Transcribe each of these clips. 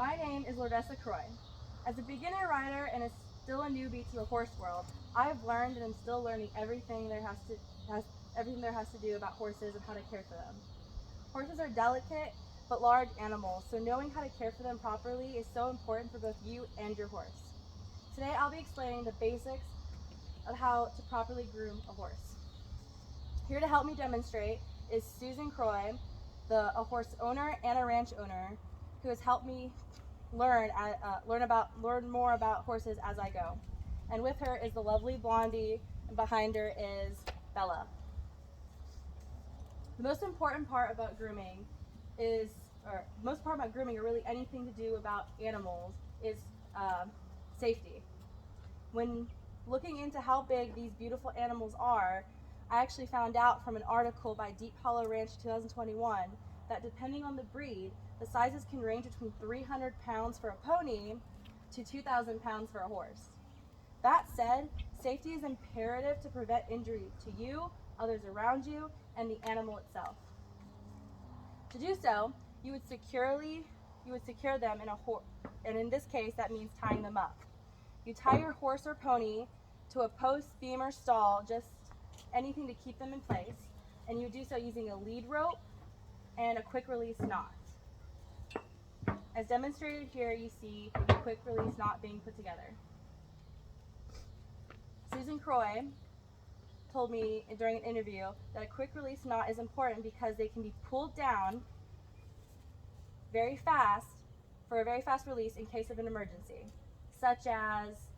My name is Lourdesa Croy. As a beginner rider and still a newbie to the horse world, I've learned and am still learning everything there has to do about horses and how to care for them. Horses are delicate but large animals, so knowing how to care for them properly is so important for both you and your horse. Today I'll be explaining the basics of how to properly groom a horse. Here to help me demonstrate is Susan Croy, a horse owner and a ranch owner, who has helped me learn more about horses as I go. And with her is the lovely Blondie, and behind her is Bella. The most important part about grooming or really anything to do about animals, is safety. When looking into how big these beautiful animals are, I actually found out from an article by Deep Hollow Ranch 2021 that depending on the breed, the sizes can range between 300 pounds for a pony to 2,000 pounds for a horse. That said, safety is imperative to prevent injury to you, others around you, and the animal itself. To do so, you would secure them and in this case that means tying them up. You tie your horse or pony to a post, beam, or stall, just anything to keep them in place, and you do so using a lead rope and a quick release knot. As demonstrated here, you see the quick release knot being put together. Susan Croy told me during an interview that a quick release knot is important because they can be pulled down very fast for a very fast release in case of an emergency, such as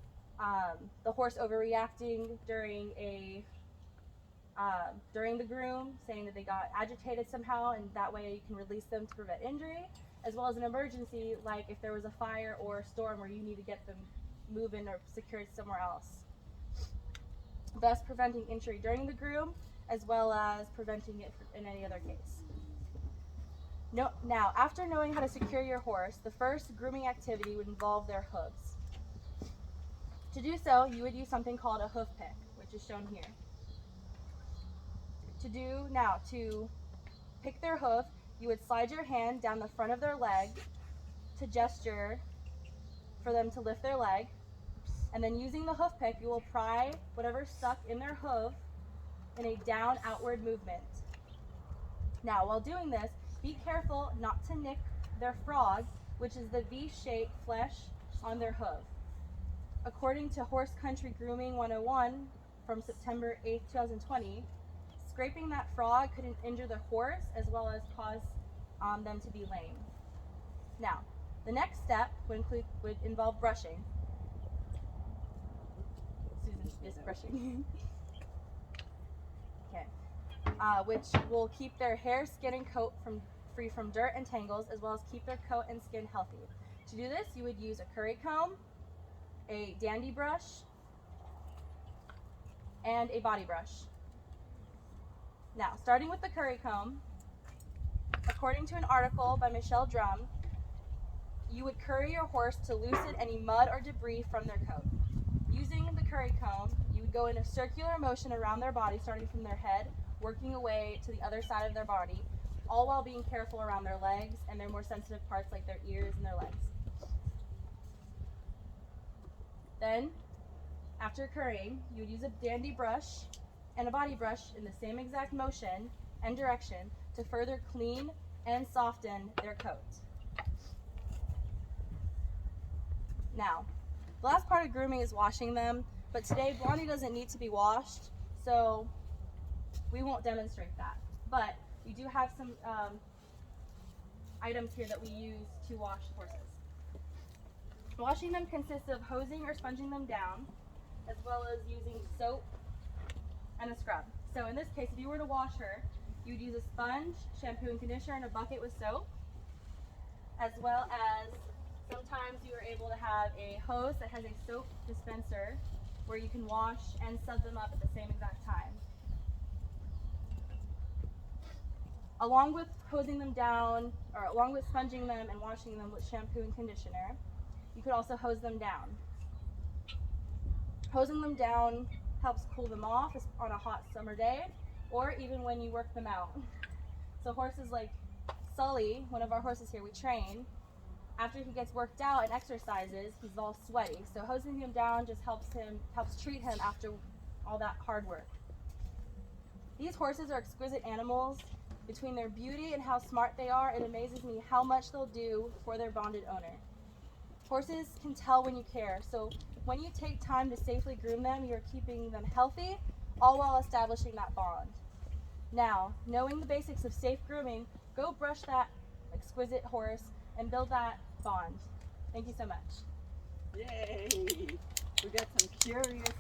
the horse overreacting during the groom, saying that they got agitated somehow, and that way you can release them to prevent injury, as well as an emergency like if there was a fire or a storm where you need to get them moving or secured somewhere else, thus preventing injury during the groom as well as preventing it in any other case. Now, after knowing how to secure your horse, the first grooming activity would involve their hooves. To do so, you would use something called a hoof pick, which is shown here. To pick their hoof, you would slide your hand down the front of their leg to gesture for them to lift their leg, and then using the hoof pick, you will pry whatever's stuck in their hoof in a down outward movement. Now, while doing this, be careful not to nick their frog, which is the V-shaped flesh on their hoof. According to Horse Country Grooming 101 from September 8, 2020, scraping that frog could injure the horse as well as cause them to be lame. Now, the next step would involve brushing. Susan is brushing. Okay. Which will keep their hair, skin, and coat free from dirt and tangles, as well as keep their coat and skin healthy. To do this, you would use a curry comb, a dandy brush, and a body brush. Now, starting with the curry comb, according to an article by Michelle Drum, you would curry your horse to loosen any mud or debris from their coat. Using the curry comb, you would go in a circular motion around their body, starting from their head, working away to the other side of their body, all while being careful around their legs and their more sensitive parts like their ears and their legs. Then, after currying, you would use a dandy brush and a body brush in the same exact motion and direction to further clean and soften their coat. Now, the last part of grooming is washing them, but today Blondie doesn't need to be washed, so we won't demonstrate that. But we do have some items here that we use to wash horses. Washing them consists of hosing or sponging them down, as well as using soap and a scrub. So in this case, if you were to wash her, you would use a sponge, shampoo and conditioner, and a bucket with soap, as well as sometimes you are able to have a hose that has a soap dispenser where you can wash and sub them up at the same exact time. Along with hosing them down, or along with sponging them and washing them with shampoo and conditioner, you could also hose them down. Hosing them down helps cool them off on a hot summer day, or even when you work them out. So horses like Sully, one of our horses here we train, After he gets worked out and exercises, he's all sweaty. So hosing him down just helps treat him after all that hard work. These horses are exquisite animals. Between their beauty and how smart they are, it amazes me how much they'll do for their bonded owner. Horses can tell when you care, so when you take time to safely groom them, you're keeping them healthy, all while establishing that bond. Now, knowing the basics of safe grooming, go brush that exquisite horse and build that bond. Thank you so much. Yay! We got some curious